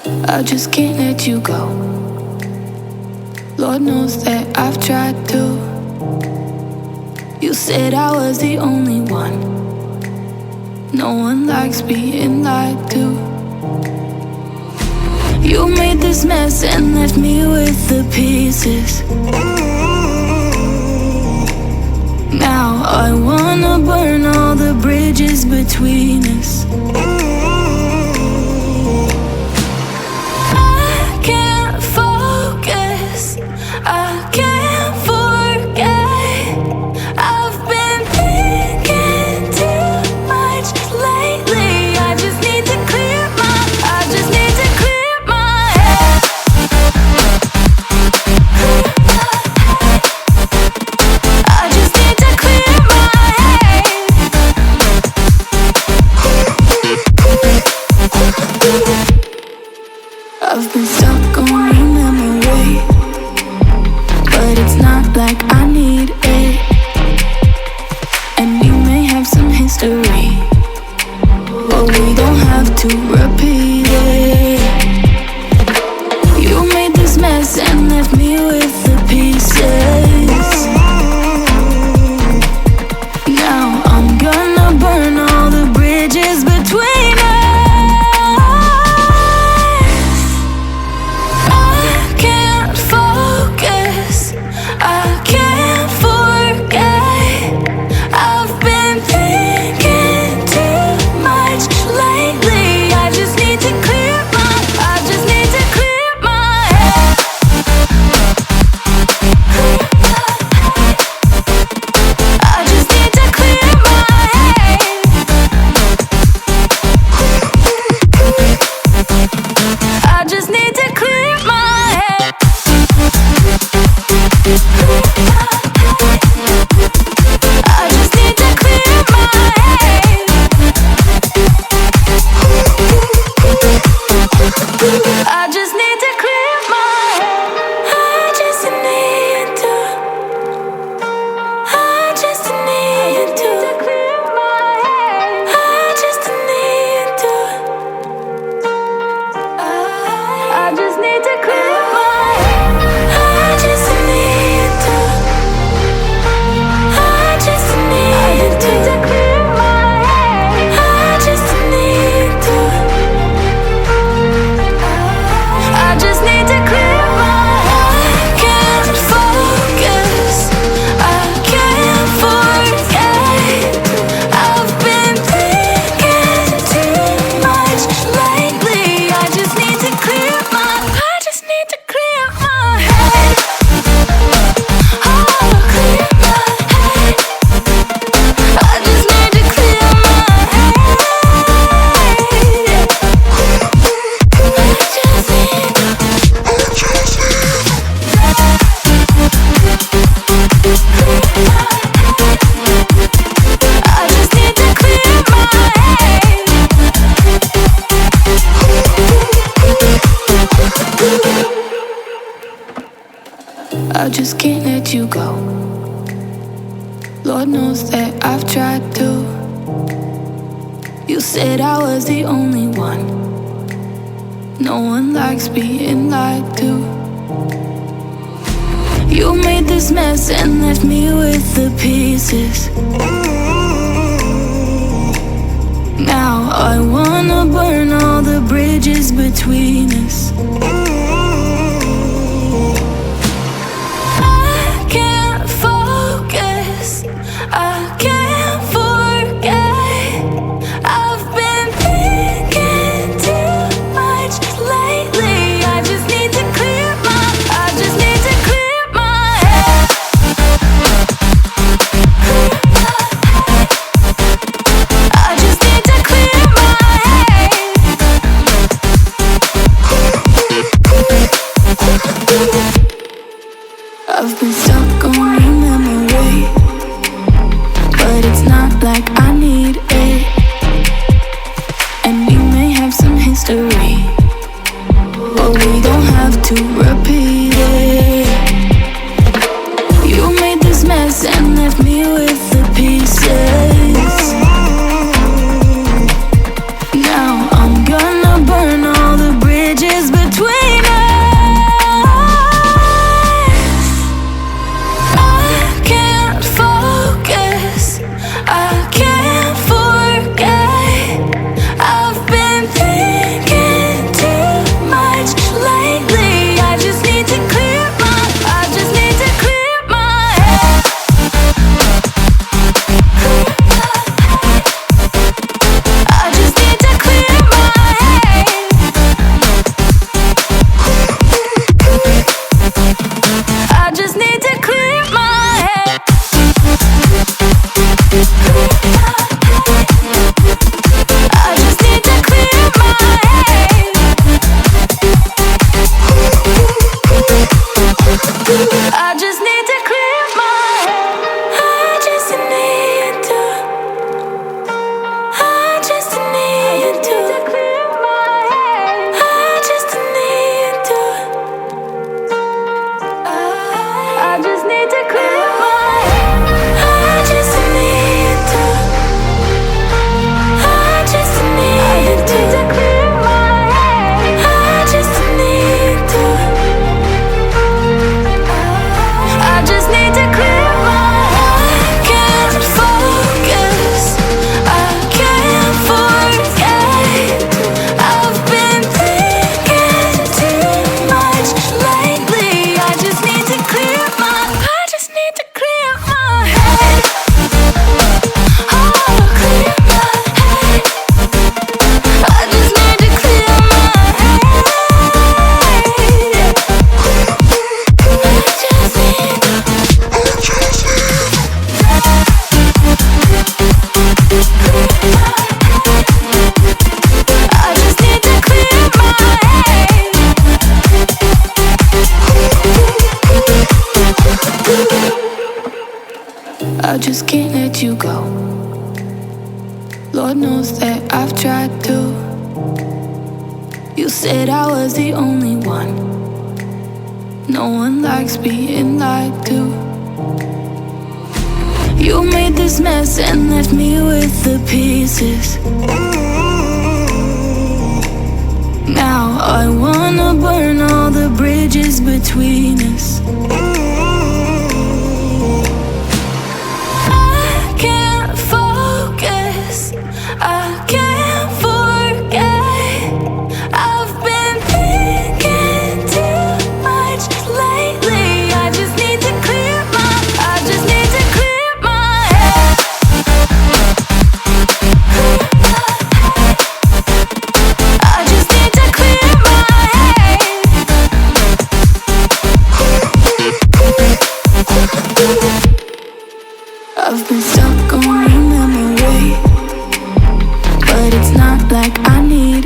I just can't let you go. Lord knows that I've tried to. You said I was the only one. No one likes being lied to. You made this mess and left me with the pieces. Now I wanna burn all the bridges between us. I can't focus, I can't forget. I've been thinking too much lately. I just need to clear my head. I just need to clear my head. I've been stuck on your memory, but it's not like I need it. And we may have some history, but we don't have to repeat it. You made this mess and left me with the pieces. Now I'm gonna burn all the bridges between us. I can't focus, I can't forget. I've been thinking too much lately. I just need to clear my head. I just need to clear my head. I just need to clear my head. I just need to clear my head. I just need to clear my head. I just need to. I just need to clear my head. I just need to. I just need to clear my head. I just need to. I just need to clear my head. I just need to. I just need to clear my head. I can't focus, I can't forget. I've been thinking too much lately. I just need to clear my head. Oh, clear my head. I just need to clear my head. I just need to clear my head. I just can't let you go. Lord knows that I've tried to. You said I was the only one. No one likes being lied to. You made this mess and left me with the pieces. Now I wanna burn all the bridges between us. I can't focus, I can't forget. I've been thinking too much lately. I just need to clear my head. I just need to clear my head. I've been stuck on your memory, but it's not like I need it. And we may have some history, but we don't have to repeat it. You made this mess and left me with the pieces. Now I'm gonna burn all the bridges I just can't let you go. Lord knows that I've tried to. You said I was the only one. No one likes being lied to. You made this mess and left me with the pieces. Now I wanna burn all the bridges between us. I can't focus, I can't forget. I've been thinking too much lately. I just need to clear my head. I just need to clear my head. I've been stuck on your memory, but it's not like I need